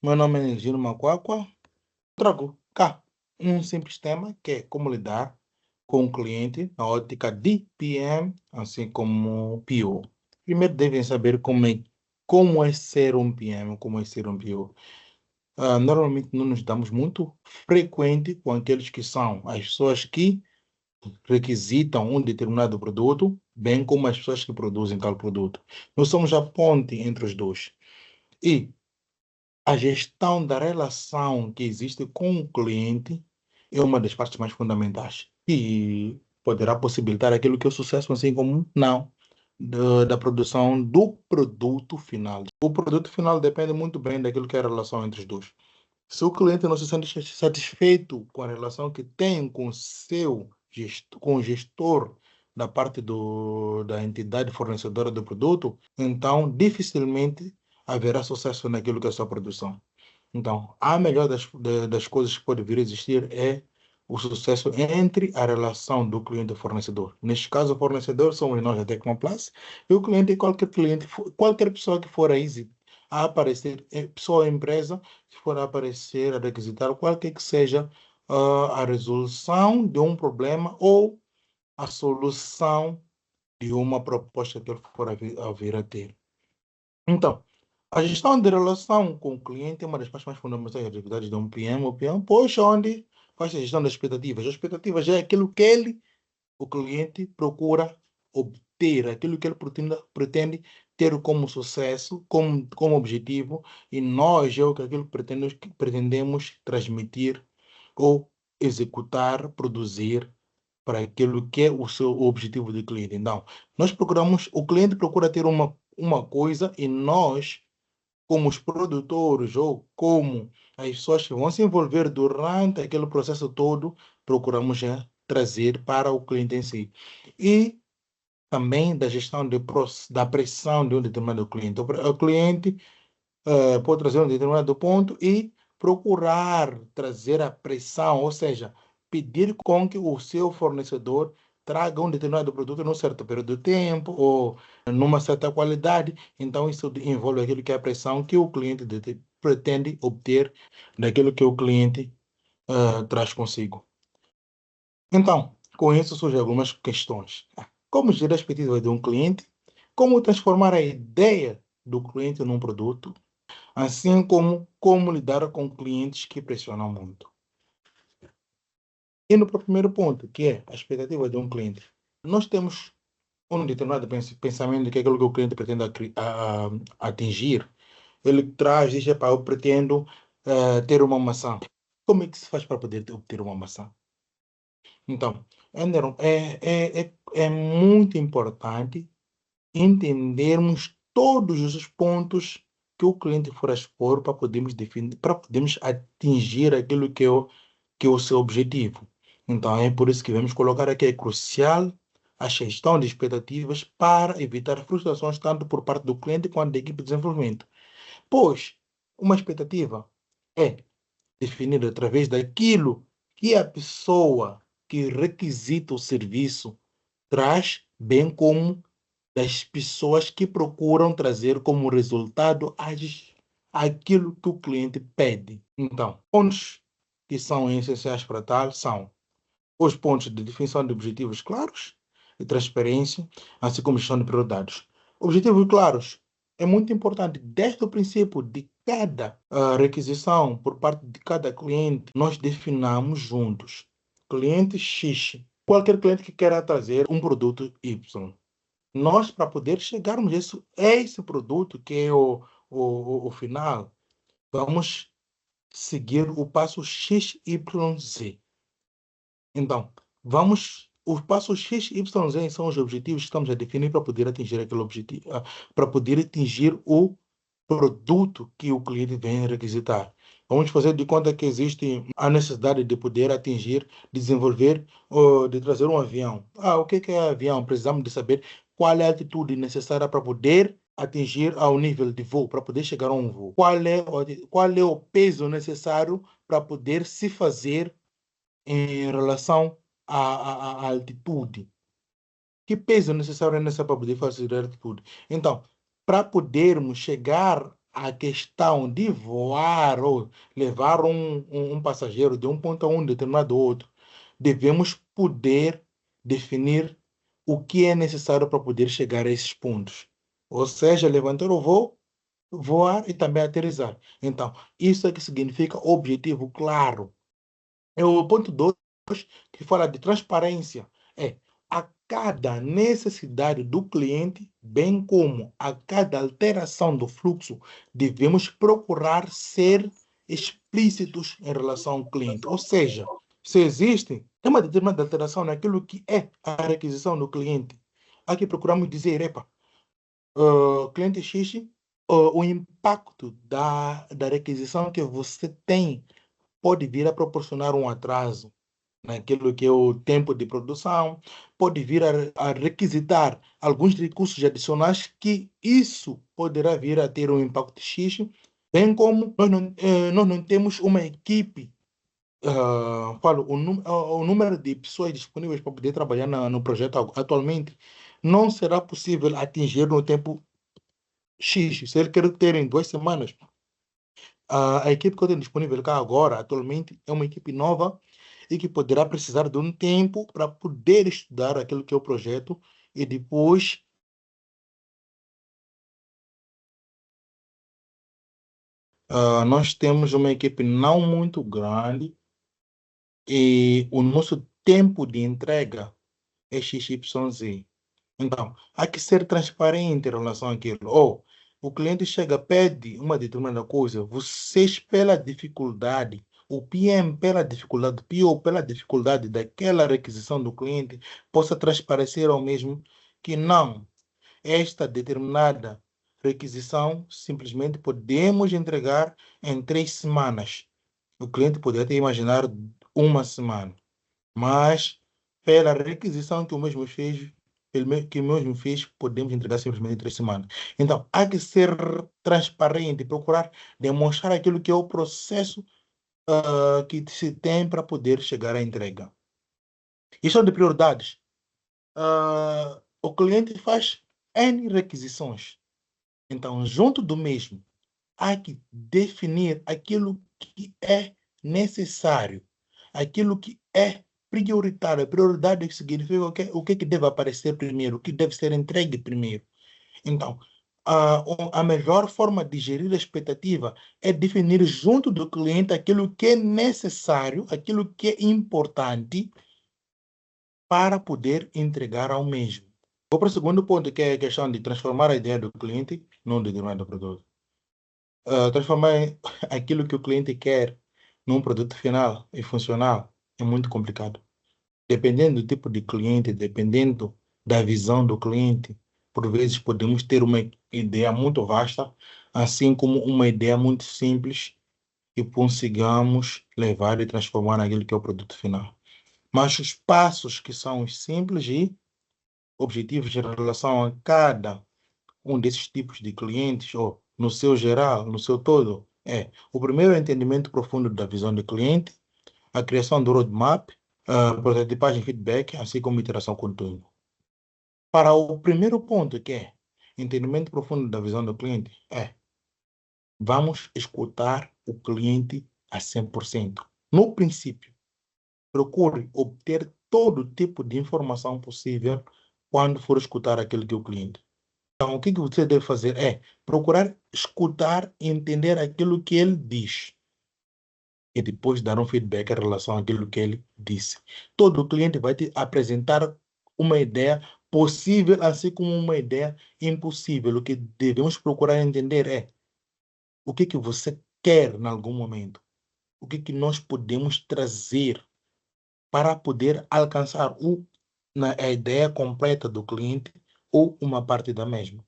Meu nome é Gino Macuacua. Trago cá um simples tema que é como lidar com o cliente na ótica de PM, assim como PO. Primeiro devem saber como é ser um PM, como é ser um PO. Normalmente não nos damos muito frequente com aqueles que são as pessoas que requisitam um determinado produto, bem como as pessoas que produzem tal produto. Nós somos a ponte entre os dois. E a gestão da relação que existe com o cliente é uma das partes mais fundamentais e poderá possibilitar aquilo que é o sucesso, assim como não, da produção do produto final. O produto final depende muito bem daquilo que é a relação entre os dois. Se o cliente não se sente satisfeito com a relação que tem com o seu com o gestor da parte da entidade fornecedora do produto, então dificilmente haverá sucesso naquilo que é a sua produção. Então, a melhor das coisas que pode vir a existir é o sucesso entre a relação do cliente e fornecedor. Neste caso, o fornecedor somos nós da Tecnoplus e o cliente, qualquer pessoa que for aí a aparecer, pessoa ou empresa, que for a aparecer, a requisitar qualquer que seja a resolução de um problema ou a solução de uma proposta que ele for a vir a ter. Então, a gestão de relação com o cliente é uma das partes mais fundamentais das atividades de um PM. O PM, pois, onde faz a gestão das expectativas. As expectativas é aquilo que o cliente, procura obter, aquilo que ele pretende ter como sucesso, como objetivo, e nós é o que aquilo que pretendemos transmitir ou executar, produzir para aquilo que é o seu objetivo de cliente. Então, o cliente procura ter uma coisa e nós, como os produtores ou como as pessoas que vão se envolver durante aquele processo todo, procuramos trazer para o cliente em si. E também da gestão da pressão de um determinado cliente. O cliente pode trazer um determinado ponto e procurar trazer a pressão, ou seja, pedir com que o seu fornecedor traga um determinado produto num certo período de tempo ou numa certa qualidade. Então, isso envolve aquilo que é a pressão que o cliente pretende obter daquilo que o cliente traz consigo. Então, com isso surgem algumas questões. Como gerir a expectativa de um cliente? Como transformar a ideia do cliente num produto? Assim como lidar com clientes que pressionam muito. Indo para o primeiro ponto, que é a expectativa de um cliente. Nós temos um determinado pensamento de que aquilo que o cliente pretende atingir, ele traz, diz, epá, eu pretendo ter uma maçã. Como é que se faz para poder obter uma maçã? Então, Anderson, é muito importante entendermos todos os pontos que o cliente for a expor para podermos definir, para podermos atingir aquilo que é o seu objetivo. Então, é por isso que vamos colocar aqui, é crucial a gestão de expectativas para evitar frustrações tanto por parte do cliente quanto da equipe de desenvolvimento. Pois, uma expectativa é definida através daquilo que a pessoa que requisita o serviço traz, bem como das pessoas que procuram trazer como resultado aquilo que o cliente pede. Então, pontos que são essenciais para tal são os pontos de definição de objetivos claros e transparência, assim como gestão de prioridades. Objetivos claros é muito importante desde o princípio de cada requisição por parte de cada cliente, nós definamos juntos. Cliente X, qualquer cliente que queira trazer um produto Y, nós, para poder chegarmos a esse produto, que é o final, vamos seguir o passo X, Y, Z. Então, os passos X, Y, Z são os objetivos que estamos a definir para poder atingir aquele objetivo, para poder atingir o produto que o cliente vem requisitar. Vamos fazer de conta que existe a necessidade de poder atingir, desenvolver, ou de trazer um avião. O que é avião? Precisamos de saber qual é a atitude necessária para poder atingir ao nível de voo, para poder chegar a um voo. Qual é o peso necessário para poder se fazer em relação à altitude? Que peso necessário é necessário para poder fazer a altitude? Então, para podermos chegar a questão de voar ou levar um passageiro de um ponto a um determinado outro, devemos poder definir o que é necessário para poder chegar a esses pontos. Ou seja, levantar o voo, voar e também aterrissar. Então, isso é que significa objetivo claro. É o ponto 2 que fala de transparência. É a cada necessidade do cliente, bem como a cada alteração do fluxo, devemos procurar ser explícitos em relação ao cliente. Ou seja, se existe uma determinada alteração naquilo que é a requisição do cliente, aqui procuramos dizer, epa, cliente X, o impacto da requisição que você tem pode vir a proporcionar um atraso naquilo que é o tempo de produção, pode vir a requisitar alguns recursos adicionais que isso poderá vir a ter um impacto X, bem como nós não temos uma equipe, falo, o número de pessoas disponíveis para poder trabalhar no projeto atualmente não será possível atingir no tempo X. Se ele quer ter em 2 semanas, a equipe que eu tenho disponível cá agora, atualmente, é uma equipe nova e que poderá precisar de um tempo para poder estudar aquilo que é o projeto e depois nós temos uma equipe não muito grande e o nosso tempo de entrega é XYZ. Então, há que ser transparente em relação àquilo. Ou o cliente chega, pede uma determinada coisa, vocês, pela dificuldade, o PM, pela dificuldade, o PO, pela dificuldade daquela requisição do cliente, possa transparecer ao mesmo que não, esta determinada requisição simplesmente podemos entregar em 3 semanas. O cliente poderia até imaginar uma semana. Mas, pela requisição que o mesmo fez, que o mesmo fez, podemos entregar simplesmente em 3 semanas. Então, há que ser transparente, procurar demonstrar aquilo que é o processo que se tem para poder chegar à entrega. Questão de prioridades. O cliente faz N requisições. Então, junto do mesmo, há que definir aquilo que é necessário, aquilo que é prioritário. Prioridade significa o que deve aparecer primeiro, o que deve ser entregue primeiro. Então, a melhor forma de gerir a expectativa é definir junto do cliente aquilo que é necessário, aquilo que é importante para poder entregar ao mesmo. Vou para o segundo ponto, que é a questão de transformar a ideia do cliente num determinado produto. Transformar aquilo que o cliente quer num produto final e funcional é muito complicado. Dependendo do tipo de cliente, dependendo da visão do cliente, por vezes podemos ter uma ideia muito vasta, assim como uma ideia muito simples que consigamos levar e transformar naquilo que é o produto final. Mas os passos que são simples e objetivos em relação a cada um desses tipos de clientes, ou no seu geral, no seu todo, é o primeiro é o entendimento profundo da visão do cliente, a criação do roadmap, a prototipagem e feedback, assim como iteração contínua. Para o primeiro ponto, que é entendimento profundo da visão do cliente, vamos escutar o cliente a 100%. No princípio, procure obter todo tipo de informação possível quando for escutar aquele que é o cliente. Então, o que você deve fazer é procurar escutar e entender aquilo que ele diz e depois dar um feedback em relação àquilo que ele disse. Todo cliente vai te apresentar uma ideia possível, assim como uma ideia impossível. O que devemos procurar entender é o que você quer em algum momento, o que nós podemos trazer para poder alcançar a ideia completa do cliente ou uma parte da mesma.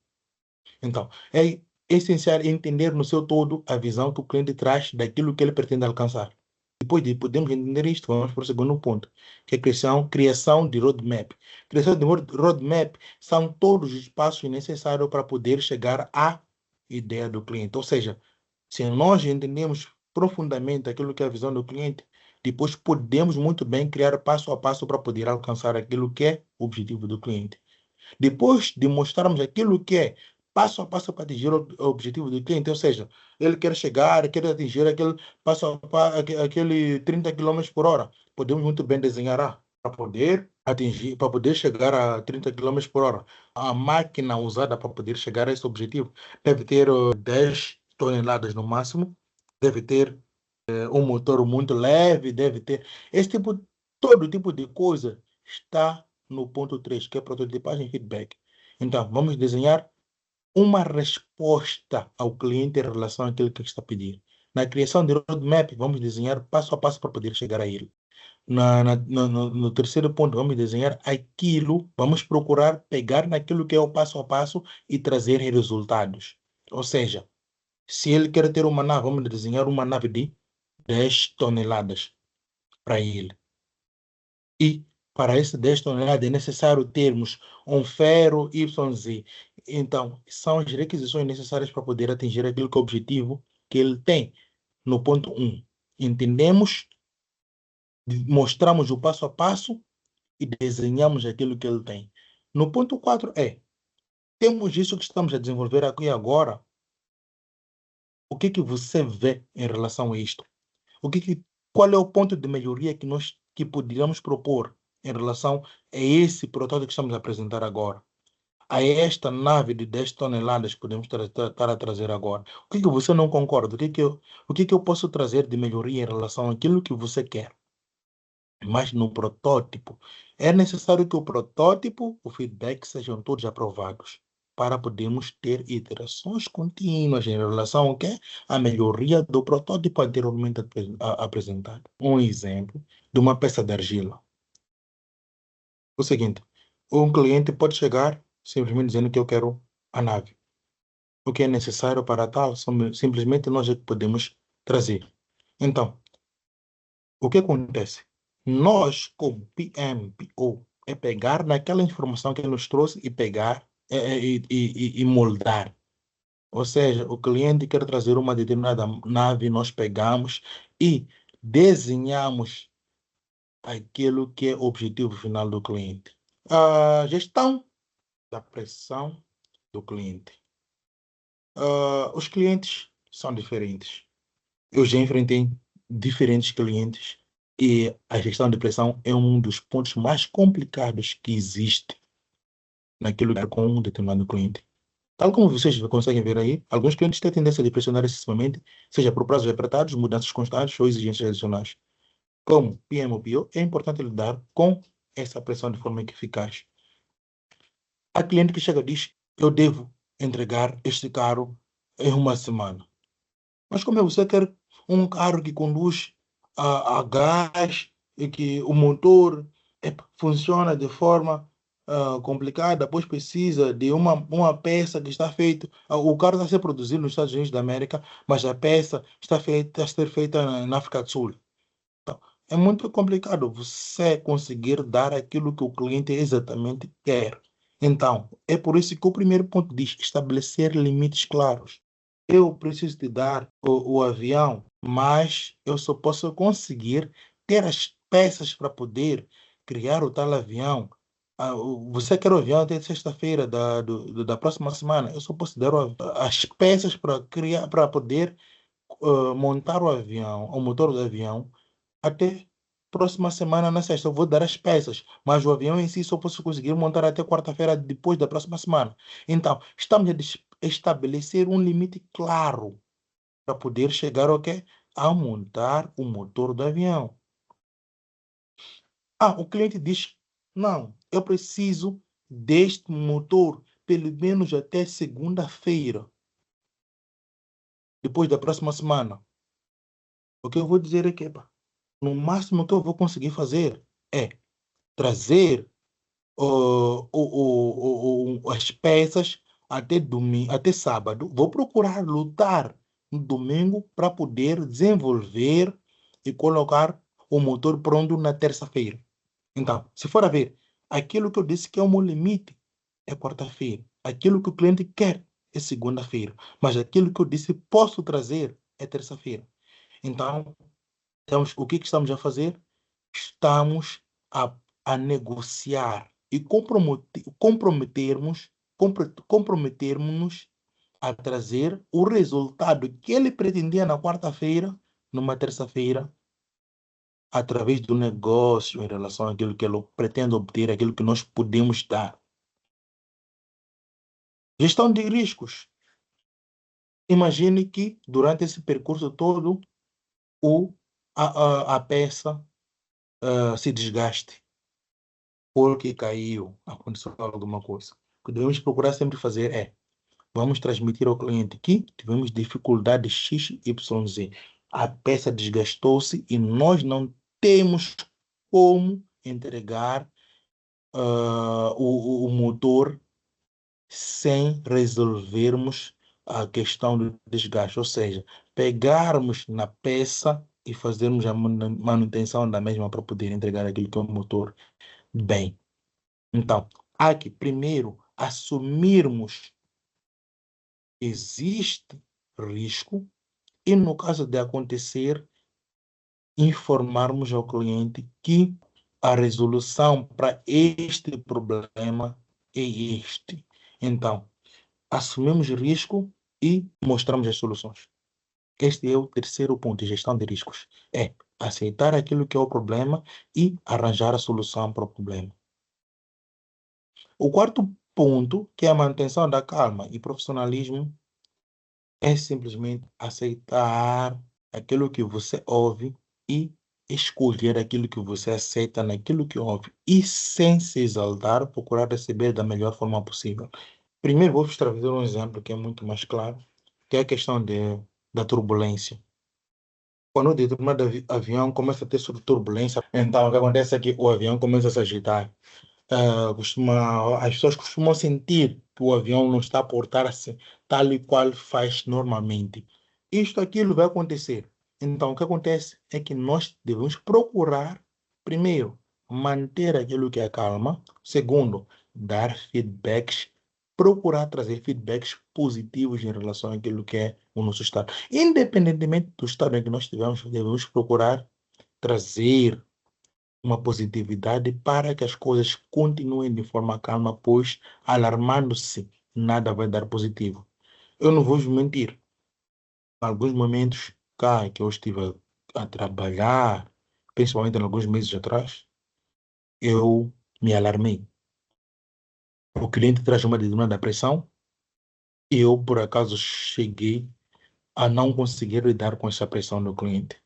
Então, é essencial entender no seu todo a visão que o cliente traz daquilo que ele pretende alcançar. Depois de podermos entender isto, vamos para o segundo ponto, que é a criação de roadmap. Criação de roadmap são todos os passos necessários para poder chegar à ideia do cliente. Ou seja, se nós entendemos profundamente aquilo que é a visão do cliente, depois podemos muito bem criar passo a passo para poder alcançar aquilo que é o objetivo do cliente. Depois de mostrarmos aquilo que é passo a passo para atingir o objetivo do cliente. Ou seja, ele quer chegar, quer atingir aquele passo a passo, aquele 30 quilômetros por hora. Podemos muito bem desenhar para poder atingir, para poder chegar a 30 quilômetros por hora. A máquina usada para poder chegar a esse objetivo deve ter 10 toneladas no máximo, deve ter um motor muito leve, deve ter esse tipo, todo tipo de coisa está no ponto 3 que é prototipagem e feedback. Então, vamos desenhar uma resposta ao cliente em relação àquilo que está pedindo. Na criação de roadmap, vamos desenhar passo a passo para poder chegar a ele. No terceiro ponto, vamos desenhar aquilo, vamos procurar pegar naquilo que é o passo a passo e trazer resultados. Ou seja, se ele quer ter uma nave, vamos desenhar uma nave de 10 toneladas para ele. E para esse 10 toneladas é necessário termos um ferro YZ. Então, são as requisições necessárias para poder atingir aquele que é o objetivo que ele tem. No ponto 1, entendemos, mostramos o passo a passo e desenhamos aquilo que ele tem. No ponto 4 temos isso que estamos a desenvolver aqui agora. O que você vê em relação a isto? Qual é o ponto de melhoria que nós que poderíamos propor em relação a esse protótipo que estamos a apresentar agora? A esta nave de 10 toneladas que podemos estar a trazer agora. O que você não concorda? O que eu posso trazer de melhoria em relação àquilo que você quer? Mas no protótipo, é necessário que o protótipo, o feedback sejam todos aprovados para podermos ter iterações contínuas em relação ao quê? A melhoria do protótipo anteriormente apresentado. Um exemplo de uma peça de argila. O seguinte, um cliente pode chegar simplesmente dizendo que eu quero a nave. O que é necessário para tal, simplesmente nós é que podemos trazer. Então, o que acontece? Nós, como PMPO, é pegar naquela informação que ele nos trouxe e pegar e moldar. Ou seja, o cliente quer trazer uma determinada nave, nós pegamos e desenhamos aquilo que é o objetivo final do cliente. A gestão da pressão do cliente. Os clientes são diferentes. Eu já enfrentei diferentes clientes e a gestão de pressão é um dos pontos mais complicados que existe naquilo que é com um determinado cliente. Tal como vocês conseguem ver aí, alguns clientes têm tendência de pressionar excessivamente, seja por prazos apertados, mudanças constantes ou exigências adicionais. Como PMO, é importante lidar com essa pressão de forma eficaz. Há cliente que chega e diz, eu devo entregar este carro em uma semana. Mas como é você quer um carro que conduz a gás e que o motor funciona de forma complicada, depois precisa de uma peça que está feita. O carro está a ser produzido nos Estados Unidos da América, mas a peça está a ser feita na África do Sul. Então, é muito complicado você conseguir dar aquilo que o cliente exatamente quer. Então, é por isso que o primeiro ponto diz estabelecer limites claros. Eu preciso te dar o avião, mas eu só posso conseguir ter as peças para poder criar o tal avião. Você quer o avião até sexta-feira da próxima semana? Eu só posso dar as peças para criar, para poder montar o avião, o motor do avião, até próxima semana na sexta. Eu vou dar as peças, mas o avião em si só posso conseguir montar até quarta-feira depois da próxima semana. Então, estamos a estabelecer um limite claro para poder chegar ao quê? A montar o motor do avião. O cliente diz, não, eu preciso deste motor pelo menos até segunda-feira, depois da próxima semana. O que eu vou dizer é que, no máximo que eu vou conseguir fazer é trazer as peças até domingo, até sábado. Vou procurar lutar no domingo para poder desenvolver e colocar o motor pronto na terça-feira. Então, se for a ver, aquilo que eu disse que é o meu limite é quarta-feira. Aquilo que o cliente quer é segunda-feira. Mas aquilo que eu disse posso trazer é terça-feira. Então, o que estamos a fazer? Estamos a negociar e comprometermos comprometermos-nos a trazer o resultado que ele pretendia na quarta-feira, numa terça-feira, através do negócio em relação àquilo que ele pretende obter, aquilo que nós podemos dar. Gestão de riscos. Imagine que durante esse percurso todo a peça se desgaste porque caiu, aconteceu alguma coisa. O que devemos procurar sempre fazer é vamos transmitir ao cliente que tivemos dificuldade X, Y, Z. A peça desgastou-se e nós não temos como entregar o motor sem resolvermos a questão do desgaste, ou seja, pegarmos na peça e fazermos a manutenção da mesma para poder entregar aquilo que é o motor bem. Então, há que primeiro assumirmos que existe risco e, no caso de acontecer, informarmos ao cliente que a resolução para este problema é este. Então, assumimos risco e mostramos as soluções. Este é o terceiro ponto, gestão de riscos. É aceitar aquilo que é o problema e arranjar a solução para o problema. O quarto ponto, que é a manutenção da calma e profissionalismo, é simplesmente aceitar aquilo que você ouve e escolher aquilo que você aceita naquilo que ouve e, sem se exaltar, procurar receber da melhor forma possível. Primeiro, vou-vos trazer um exemplo que é muito mais claro, que é a questão da turbulência. Quando o determinado avião começa a ter turbulência, então o que acontece é que o avião começa a se agitar. As pessoas costumam sentir que o avião não está a portar-se tal e qual faz normalmente. Isto, aquilo vai acontecer. Então, o que acontece é que nós devemos procurar, primeiro, manter aquilo que é calma. Segundo, dar feedbacks, procurar trazer feedbacks positivos em relação àquilo que é o nosso estado. Independentemente do estado em que nós estivermos, devemos procurar trazer uma positividade para que as coisas continuem de forma calma, pois alarmando-se, nada vai dar positivo. Eu não vou mentir. Em alguns momentos, cá que eu estive a trabalhar, principalmente em alguns meses atrás, eu me alarmei. O cliente traz uma determinada pressão e eu, por acaso, cheguei a não conseguir lidar com essa pressão do cliente.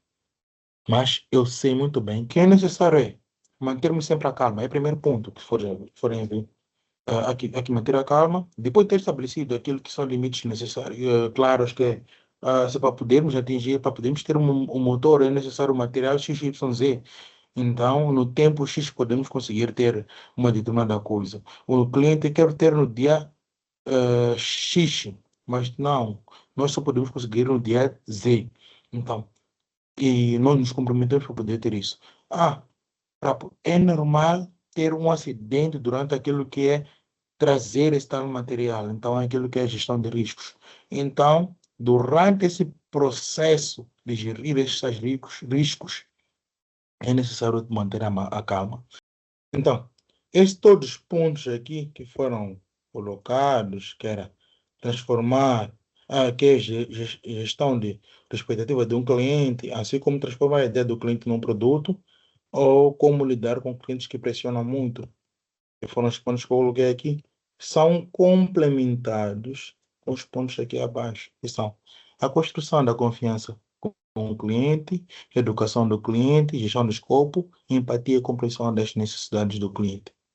Mas eu sei muito bem que é necessário manter-me sempre a calma. É o primeiro ponto que forem ver. Aqui manter a calma, depois de ter estabelecido aquilo que são limites necessários, claros que se para podermos atingir, para podermos ter um motor, é necessário o material XYZ. Então, no tempo X, podemos conseguir ter uma determinada coisa. O cliente quer ter no dia X, mas não, nós só podemos conseguir no dia Z. Então, e nós nos comprometemos para poder ter isso. É normal ter um acidente durante aquilo que é trazer esse tal material. Então, é aquilo que é gestão de riscos. Então, durante esse processo de gerir esses riscos, é necessário manter a calma. Então, esses todos os pontos aqui que foram colocados, que era transformar, que é gestão de expectativa de um cliente, assim como transformar a ideia do cliente num produto, ou como lidar com clientes que pressionam muito, que foram os pontos que eu coloquei aqui, são complementados com os pontos aqui abaixo, que são a construção da confiança com o cliente, educação do cliente, gestão do escopo, empatia e compreensão das necessidades do cliente.